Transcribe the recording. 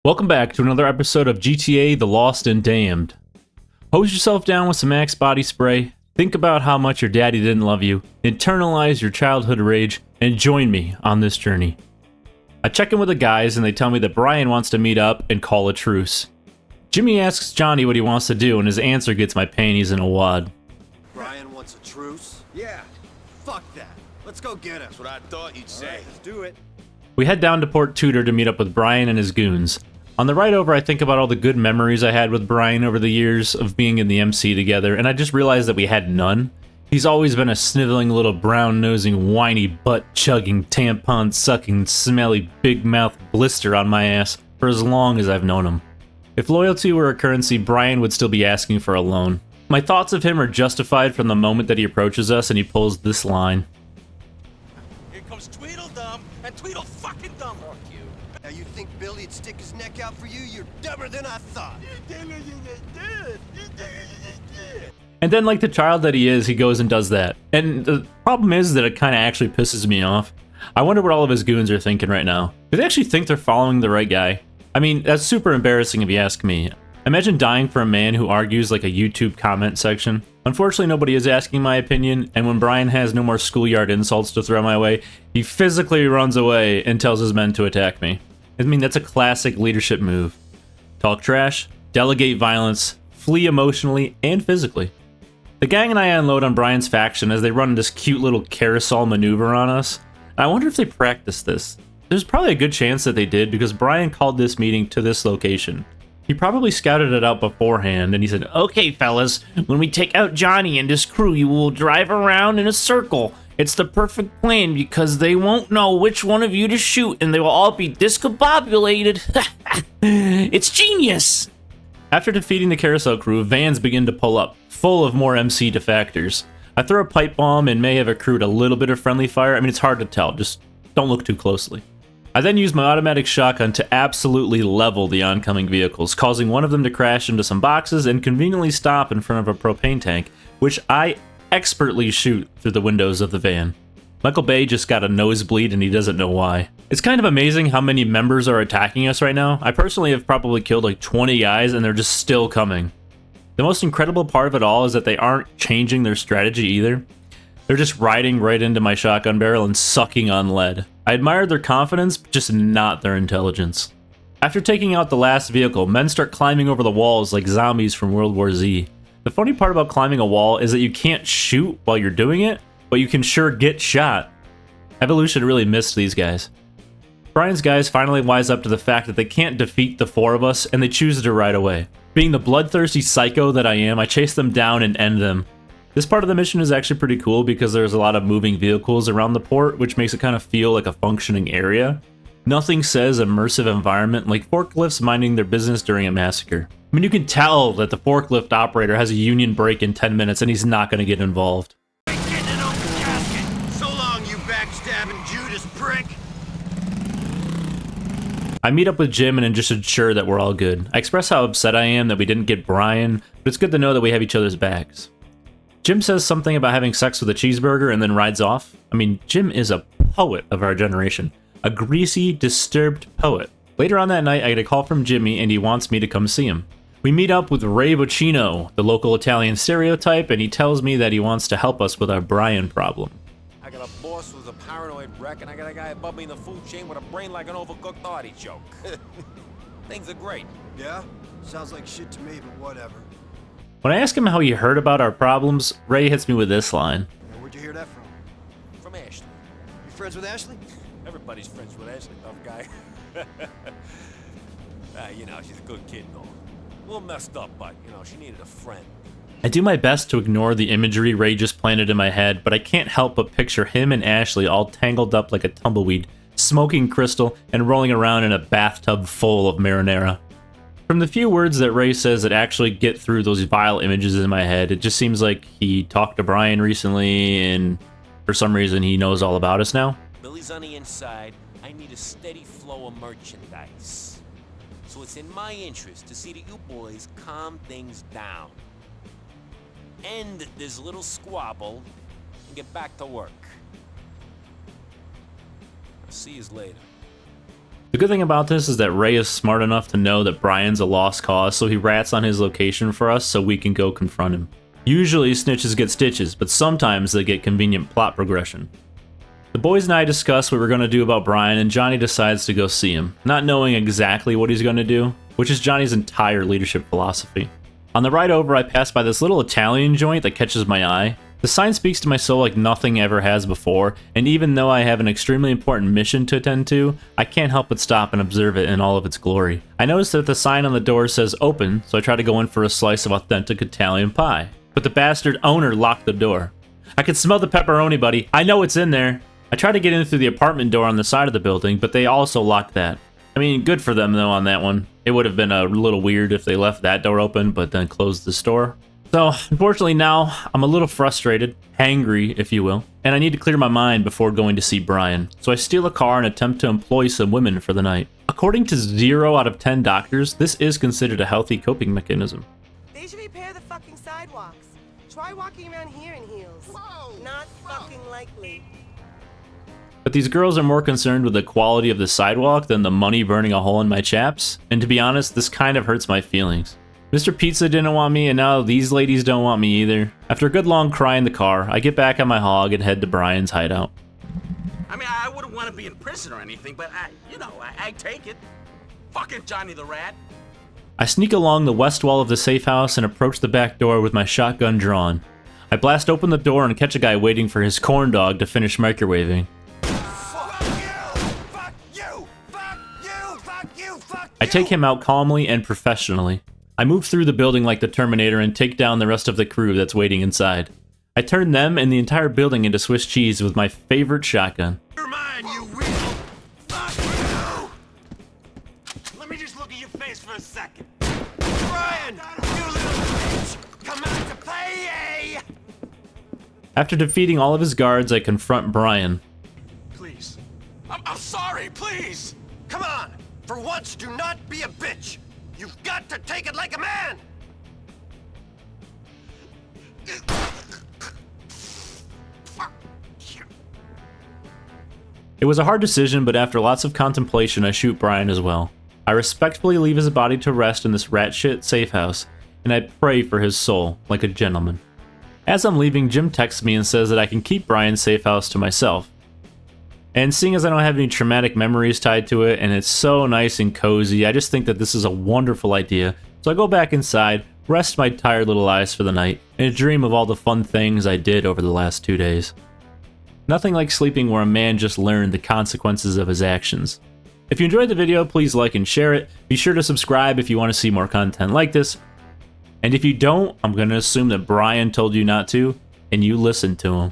Welcome back to another episode of GTA The Lost and Damned. Hose yourself down with some Axe body spray, think about how much your daddy didn't love you, internalize your childhood rage, and join me on this journey. I check in with the guys and they tell me that Brian wants to meet up and call a truce. Jimmy asks Johnny what he wants to do and his answer gets my panties in a wad. Brian wants a truce? Yeah, fuck that. Let's go get him. That's what I thought you'd say. All right, let's do it. We head down to Port Tudor to meet up with Brian and his goons. On the ride over, I think about all the good memories I had with Brian over the years of being in the MC together, and I just realized that we had none. He's always been a sniveling little brown-nosing, whiny, butt-chugging, tampon-sucking, smelly, big-mouth blister on my ass for as long as I've known him. If loyalty were a currency, Brian would still be asking for a loan. My thoughts of him are justified from the moment that he approaches us and he pulls this line. Here comes Tweedledum and Tweedle-fucking-dum. Fuck you. Now you think Billy'd stick his neck out for you? You're dumber than I thought. And then, like the child that he is, he goes and does that. And the problem is that it kind of actually pisses me off. I wonder what all of his goons are thinking right now. Do they actually think they're following the right guy? I mean, that's super embarrassing if you ask me. Imagine dying for a man who argues like a YouTube comment section. Unfortunately, nobody is asking my opinion, and when Brian has no more schoolyard insults to throw my way, he physically runs away and tells his men to attack me. I mean, that's a classic leadership move. Talk trash, delegate violence, flee emotionally and physically. The gang and I unload on Brian's faction as they run this cute little carousel maneuver on us. I wonder if they practiced this. There's probably a good chance that they did because Brian called this meeting to this location. He probably scouted it out beforehand and he said, "Okay fellas, when we take out Johnny and his crew, you will drive around in a circle. It's the perfect plan because they won't know which one of you to shoot and they will all be discombobulated." It's genius! After defeating the carousel crew, vans begin to pull up, full of more MC defectors. I throw a pipe bomb and may have accrued a little bit of friendly fire. I mean, it's hard to tell, just don't look too closely. I then use my automatic shotgun to absolutely level the oncoming vehicles, causing one of them to crash into some boxes and conveniently stop in front of a propane tank, which I expertly shoot through the windows of the van. Michael Bay just got a nosebleed and he doesn't know why. It's kind of amazing how many members are attacking us right now. I personally have probably killed like 20 guys and they're just still coming. The most incredible part of it all is that they aren't changing their strategy either. They're just riding right into my shotgun barrel and sucking on lead. I admired their confidence, just not their intelligence. After taking out the last vehicle, men start climbing over the walls like zombies from World War Z. The funny part about climbing a wall is that you can't shoot while you're doing it, but you can sure get shot. Evolution really missed these guys. Brian's guys finally wise up to the fact that they can't defeat the four of us, and they choose to ride away. Being the bloodthirsty psycho that I am, I chase them down and end them. This part of the mission is actually pretty cool because there's a lot of moving vehicles around the port, which makes it kind of feel like a functioning area. Nothing says immersive environment like forklifts minding their business during a massacre. I mean, you can tell that the forklift operator has a union break in 10 minutes and he's not going to get involved. Getting an open casket. So long, you backstabbing Judas prick. I meet up with Jim and just ensure that we're all good. I express how upset I am that we didn't get Brian, but it's good to know that we have each other's backs. Jim says something about having sex with a cheeseburger and then rides off. I mean, Jim is a poet of our generation. A greasy, disturbed poet. Later on that night, I get a call from Jimmy and he wants me to come see him. We meet up with Ray Bocchino, the local Italian stereotype, and he tells me that he wants to help us with our Brian problem. I got a boss who's a paranoid wreck, and I got a guy above me in the food chain with a brain like an overcooked artichoke. Things are great. Yeah? Sounds like shit to me, but whatever. When I ask him how he heard about our problems, Ray hits me with this line. Now, where'd you hear that from? From Ashley. You friends with Ashley? Everybody's friends with Ashley, tough guy. You know, she's a good kid and all. A little messed up, but, you know, she needed a friend. I do my best to ignore the imagery Ray just planted in my head, but I can't help but picture him and Ashley all tangled up like a tumbleweed, smoking crystal, and rolling around in a bathtub full of marinara. From the few words that Ray says that actually get through those vile images in my head, it just seems like he talked to Brian recently, and for some reason he knows all about us now. Billy's on the inside. I need a steady flow of merchandise. So it's in my interest to see that you boys calm things down. End this little squabble and get back to work. I'll see you later. The good thing about this is that Ray is smart enough to know that Brian's a lost cause, so he rats on his location for us so we can go confront him. Usually snitches get stitches, but sometimes they get convenient plot progression. The boys and I discuss what we're going to do about Brian, and Johnny decides to go see him, not knowing exactly what he's going to do, which is Johnny's entire leadership philosophy. On the ride over, I pass by this little Italian joint that catches my eye. The sign speaks to my soul like nothing ever has before, and even though I have an extremely important mission to attend to, I can't help but stop and observe it in all of its glory. I notice that the sign on the door says open, so I try to go in for a slice of authentic Italian pie. But the bastard owner locked the door. I can smell the pepperoni, buddy. I know it's in there. I try to get in through the apartment door on the side of the building, but they also locked that. I mean, good for them though on that one. It would have been a little weird if they left that door open, but then closed the store. So, unfortunately now, I'm a little frustrated, hangry, if you will, and I need to clear my mind before going to see Brian. So I steal a car and attempt to employ some women for the night. According to 0 out of 10 doctors, this is considered a healthy coping mechanism. They should repair the fucking sidewalks. Try walking around here in heels. Whoa! Not fucking likely. But these girls are more concerned with the quality of the sidewalk than the money burning a hole in my chaps, and to be honest, this kind of hurts my feelings. Mr. Pizza didn't want me, and now these ladies don't want me either. After a good long cry in the car, I get back on my hog and head to Brian's hideout. I mean, I wouldn't want to be in prison or anything, but I take it. Fucking Johnny the Rat. I sneak along the west wall of the safe house and approach the back door with my shotgun drawn. I blast open the door and catch a guy waiting for his corn dog to finish microwaving. I take him out calmly and professionally. I move through the building like the Terminator and take down the rest of the crew that's waiting inside. I turn them and the entire building into Swiss cheese with my favorite shotgun. You're mine, you weasel! Fuck you! Let me just look at your face for a second. Brian, you little bitch! Come out to play! After defeating all of his guards, I confront Brian. Please. I'm sorry, please. Come on! For once, do not be a bitch! You've got to take it like a man! It was a hard decision, but after lots of contemplation, I shoot Brian as well. I respectfully leave his body to rest in this rat shit safe house, and I pray for his soul, like a gentleman. As I'm leaving, Jim texts me and says that I can keep Brian's safe house to myself. And seeing as I don't have any traumatic memories tied to it, and it's so nice and cozy, I just think that this is a wonderful idea. So I go back inside, rest my tired little eyes for the night, and dream of all the fun things I did over the last 2 days. Nothing like sleeping where a man just learned the consequences of his actions. If you enjoyed the video, please like and share it. Be sure to subscribe if you want to see more content like this. And if you don't, I'm going to assume that Brian told you not to, and you listened to him.